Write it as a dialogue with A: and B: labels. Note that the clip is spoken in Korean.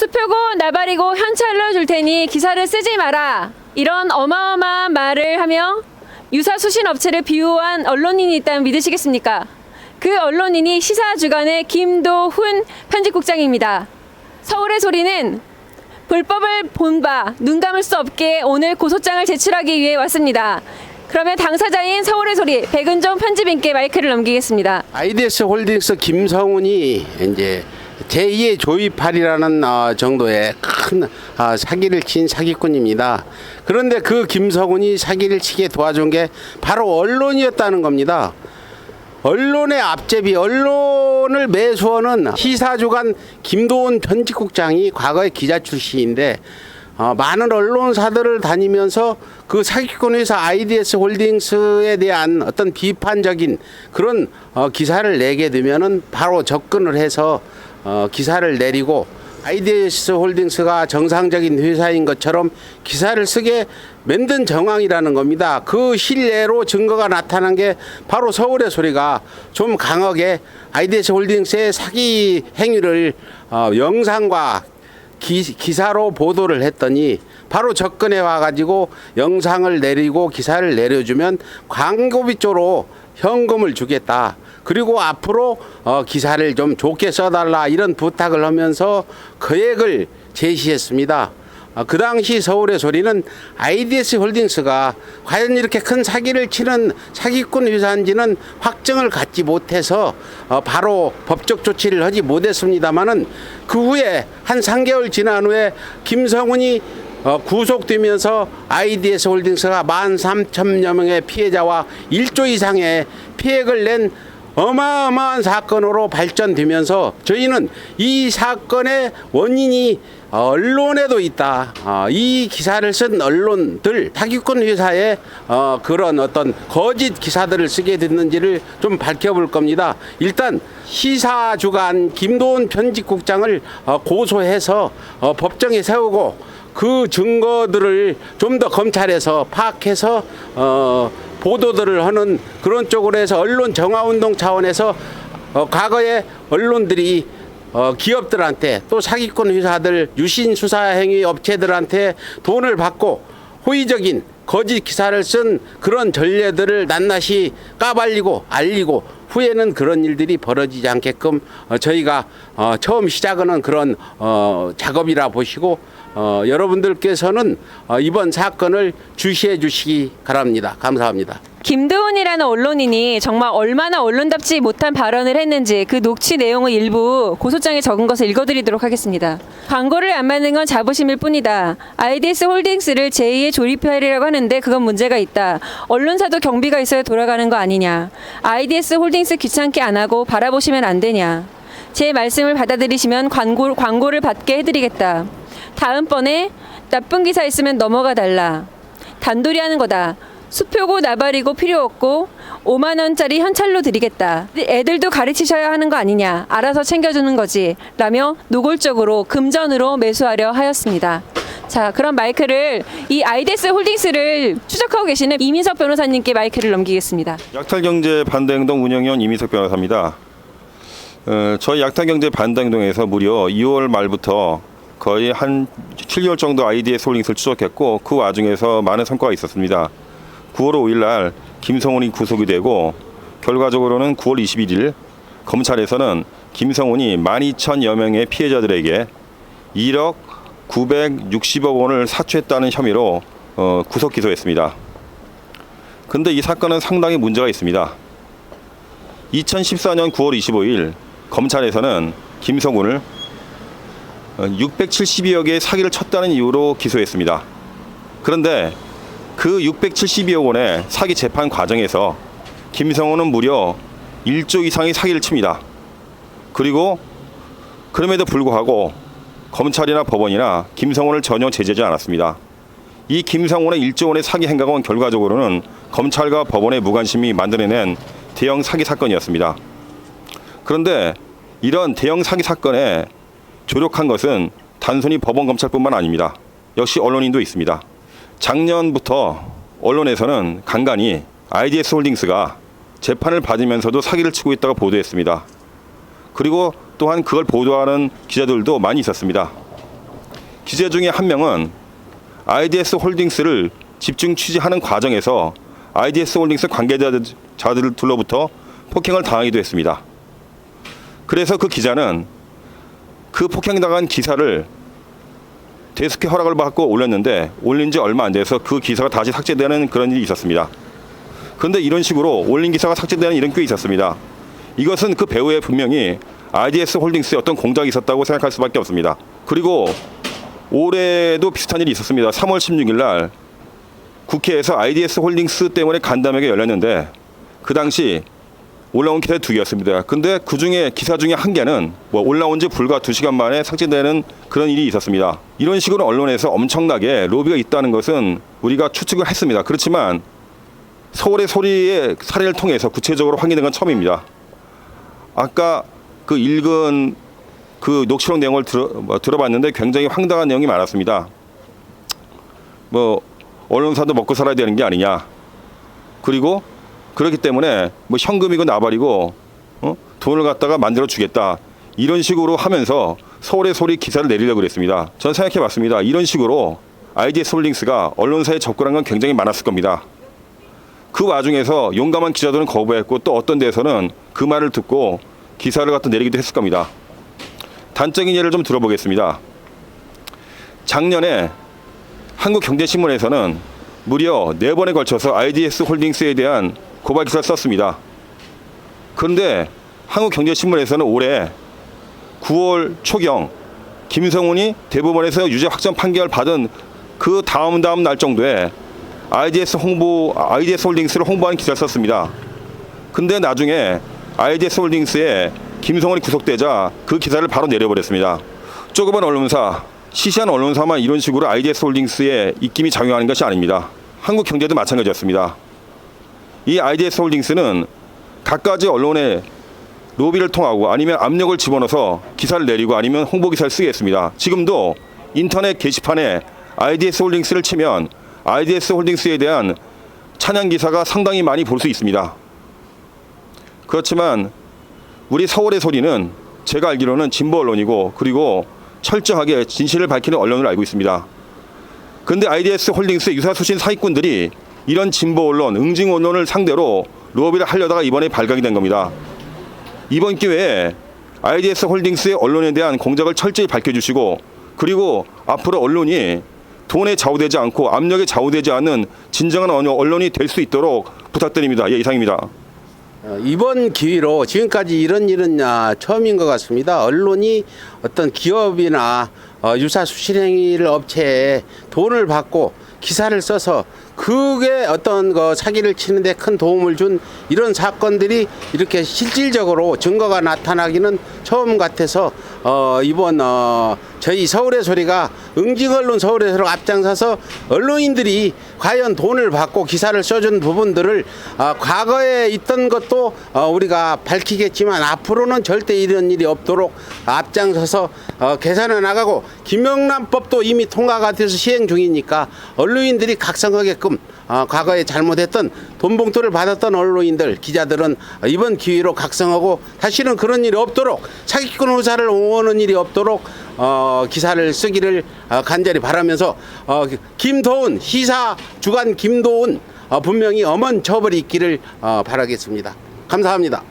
A: 수표고 나발이고 현찰로 줄 테니 기사를 쓰지 마라. 이런 어마어마한 말을 하며 유사수신 업체를 비호한 언론인이 있다면 믿으시겠습니까? 그 언론인이 시사주간의 김도훈 편집국장입니다. 서울의 소리는 불법을 본 바 눈 감을 수 없게 오늘 고소장을 제출하기 위해 왔습니다. 그러면 당사자인 서울의 소리 백은종 편집인께 마이크를 넘기겠습니다.
B: IDS 홀딩스 김성훈이 이제 제2의 조이팔이라는 정도의 큰 사기를 친 사기꾼입니다. 그런데 그 김성훈이 사기를 치게 도와준 게 바로 언론이었다는 겁니다. 언론의 앞제비, 언론을 매수하는 시사주간 김도훈 편집국장이 과거에 기자 출신인데 많은 언론사들을 다니면서 그 사기꾼 회사 IDS 홀딩스에 대한 어떤 비판적인 그런 기사를 내게 되면은 바로 접근을 해서 기사를 내리고 IDS 홀딩스가 정상적인 회사인 것처럼 기사를 쓰게 만든 정황이라는 겁니다. 그 실례로 증거가 나타난 게 바로 서울의 소리가 좀 강하게 IDS 홀딩스의 사기 행위를 영상과 기사로 보도를 했더니 바로 접근해 와가지고 영상을 내리고 기사를 내려주면 광고비 쪽으로 현금을 주겠다. 그리고 앞으로 기사를 좀 좋게 써달라 이런 부탁을 하면서 계획을 제시했습니다. 그 당시 서울의 소리는 IDS 홀딩스가 과연 이렇게 큰 사기를 치는 사기꾼 회사인지는 확정을 갖지 못해서 바로 법적 조치를 하지 못했습니다만은 그 후에 한 3개월 지난 후에 김성훈이 구속되면서 IDS 홀딩스가 13,000여 명의 피해자와 1조 이상의 피해를 낸 어마어마한 사건으로 발전되면서 저희는 이 사건의 원인이 언론에도 있다. 이 기사를 쓴 언론들, 사기꾼 회사의 그런 어떤 거짓 기사들을 쓰게 됐는지를 좀 밝혀볼 겁니다. 일단 시사주간 김도훈 편집국장을 고소해서 법정에 세우고 그 증거들을 좀 더 검찰에서 파악해서 보도들을 하는 그런 쪽으로 해서 언론 정화운동 차원에서 과거에 언론들이 기업들한테 또 사기꾼 회사들 유신 수사 행위 업체들한테 돈을 받고 호의적인 거짓 기사를 쓴 그런 전례들을 낱낱이 까발리고 알리고 후에는 그런 일들이 벌어지지 않게끔 저희가 처음 시작하는 그런 작업이라 보시고 여러분들께서는 이번 사건을 주시해 주시기 바랍니다. 감사합니다.
A: 김도훈이라는 언론인이 정말 얼마나 언론답지 못한 발언을 했는지 그 녹취 내용을 일부 고소장에 적은 것을 읽어드리도록 하겠습니다. 광고를 안 받는 건 자부심일 뿐이다. IDS 홀딩스를 제2의 조립회라고 하는데 그건 문제가 있다. 언론사도 경비가 있어야 돌아가는 거 아니냐. IDS 홀딩스 귀찮게 안 하고 바라보시면 안 되냐. 제 말씀을 받아들이시면 광고를 받게 해드리겠다. 다음번에 나쁜 기사 있으면 넘어가 달라. 단돌이 하는 거다. 수표고 나발이고 필요 없고 5만 원짜리 현찰로 드리겠다. 애들도 가르치셔야 하는 거 아니냐. 알아서 챙겨주는 거지. 라며 노골적으로 금전으로 매수하려 하였습니다. 자, 그럼 마이크를 이 IDS 홀딩스를 추적하고 계시는 이민석 변호사님께 마이크를 넘기겠습니다.
C: 약탈경제 반대행동 운영위원 이민석 변호사입니다. 저희 약탈경제 반대행동에서 무려 2월 말부터 거의 한 7개월 정도 IDS 홀딩스를 추적했고 그 와중에서 많은 성과가 있었습니다. 9월 5일 날 김성훈이 구속이 되고 결과적으로는 9월 21일 검찰에서는 김성훈이 12,000여 명의 피해자들에게 1억 960억 원을 사취했다는 혐의로 구속 기소했습니다. 근데 이 사건은 상당히 문제가 있습니다. 2014년 9월 25일 검찰에서는 김성훈을 672억 개의 사기를 쳤다는 이유로 기소했습니다. 그런데 그 672억 원의 사기 재판 과정에서 김성훈은 무려 1조 이상의 사기를 칩니다. 그리고 그럼에도 불구하고 검찰이나 법원이나 김성훈을 전혀 제재하지 않았습니다. 이 김성훈의 1조 원의 사기 행각은 결과적으로는 검찰과 법원의 무관심이 만들어낸 대형 사기 사건이었습니다. 그런데 이런 대형 사기 사건에 조력한 것은 단순히 법원 검찰뿐만 아닙니다. 역시 언론인도 있습니다. 작년부터 언론에서는 간간히 IDS 홀딩스가 재판을 받으면서도 사기를 치고 있다고 보도했습니다. 그리고 또한 그걸 보도하는 기자들도 많이 있었습니다. 기자 중에 한 명은 IDS 홀딩스를 집중 취재하는 과정에서 IDS 홀딩스 관계자들로부터 폭행을 당하기도 했습니다. 그래서 그 기자는 그 폭행당한 기사를 데스크 허락을 받고 올렸는데 올린 지 얼마 안 돼서 그 기사가 다시 삭제되는 그런 일이 있었습니다. 그런데 이런 식으로 올린 기사가 삭제되는 일은 꽤 있었습니다. 이것은 그 배우에 분명히 IDS 홀딩스에 어떤 공작이 있었다고 생각할 수밖에 없습니다. 그리고 올해도 비슷한 일이 있었습니다. 3월 16일 날 국회에서 IDS 홀딩스 때문에 간담회가 열렸는데 그 당시 올라온 기사 2개였습니다. 근데 그 중에 기사 중에 한 개는 올라온 지 불과 2시간 만에 삭제되는 그런 일이 있었습니다. 이런 식으로 언론에서 엄청나게 로비가 있다는 것은 우리가 추측을 했습니다. 그렇지만 서울의 소리의 사례를 통해서 구체적으로 확인된 건 처음입니다. 아까 그 읽은 그 녹취록 내용을 들어봤는데 굉장히 황당한 내용이 많았습니다. 언론사도 먹고 살아야 되는 게 아니냐. 그리고 그렇기 때문에 현금이고 나발이고 돈을 갖다가 만들어 주겠다. 이런 식으로 하면서 서울의 소리 기사를 내리려고 그랬습니다. 저는 생각해 봤습니다. 이런 식으로 IDS 홀딩스가 언론사에 접근한 건 굉장히 많았을 겁니다. 그 와중에서 용감한 기자들은 거부했고 또 어떤 데서는 그 말을 듣고 기사를 갖다 내리기도 했을 겁니다. 단적인 예를 좀 들어보겠습니다. 작년에 한국경제신문에서는 무려 4번에 걸쳐서 IDS 홀딩스에 대한 고발 기사를 썼습니다. 그런데 한국경제신문에서는 올해 9월 초경 김성훈이 대법원에서 유죄 확정 판결 받은 그 다음 날 정도에 IDS 홀딩스를 홍보하는 기사를 썼습니다. 근데 나중에 IDS 홀딩스에 김성훈이 구속되자 그 기사를 바로 내려버렸습니다. 조그만 언론사, 시시한 언론사만 이런 식으로 IDS 홀딩스에 입김이 작용하는 것이 아닙니다. 한국경제도 마찬가지였습니다. 이 IDS 홀딩스는 갖가지 언론에 로비를 통하고 아니면 압력을 집어넣어서 기사를 내리고 아니면 홍보 기사를 쓰게 했습니다. 지금도 인터넷 게시판에 IDS 홀딩스를 치면 IDS 홀딩스에 대한 찬양 기사가 상당히 많이 볼 수 있습니다. 그렇지만 우리 서울의 소리는 제가 알기로는 진보 언론이고 그리고 철저하게 진실을 밝히는 언론으로 알고 있습니다. 그런데 IDS 홀딩스의 유사수신 사기꾼들이 이런 진보 언론, 응징 언론을 상대로 로비를 하려다가 이번에 발각이 된 겁니다. 이번 기회에 IDS 홀딩스의 언론에 대한 공작을 철저히 밝혀주시고 그리고 앞으로 언론이 돈에 좌우되지 않고 압력에 좌우되지 않는 진정한 언론이 될 수 있도록 부탁드립니다. 예, 이상입니다.
B: 이번 기회로 지금까지 이런 일은 처음인 것 같습니다. 언론이 어떤 기업이나 유사수신행위를 업체에 돈을 받고 기사를 써서 그게 어떤 사기를 치는데 큰 도움을 준 이런 사건들이 이렇게 실질적으로 증거가 나타나기는 처음 같아서 이번 저희 서울의 소리가 응징언론 서울의 소리가 앞장서서 언론인들이 과연 돈을 받고 기사를 써준 부분들을 과거에 있던 것도 우리가 밝히겠지만 앞으로는 절대 이런 일이 없도록 앞장서서 개선해 나가고 김영란법도 이미 통과가 돼서 시행 중이니까 언론인들이 각성하게끔 과거에 잘못했던 돈 봉투를 받았던 언론인들 기자들은 이번 기회로 각성하고 다시는 그런 일이 없도록 사기꾼 의사를 옹호하는 일이 없도록 기사를 쓰기를 간절히 바라면서 김도훈 시사 주간 김도훈 분명히 엄한 처벌이 있기를 바라겠습니다. 감사합니다.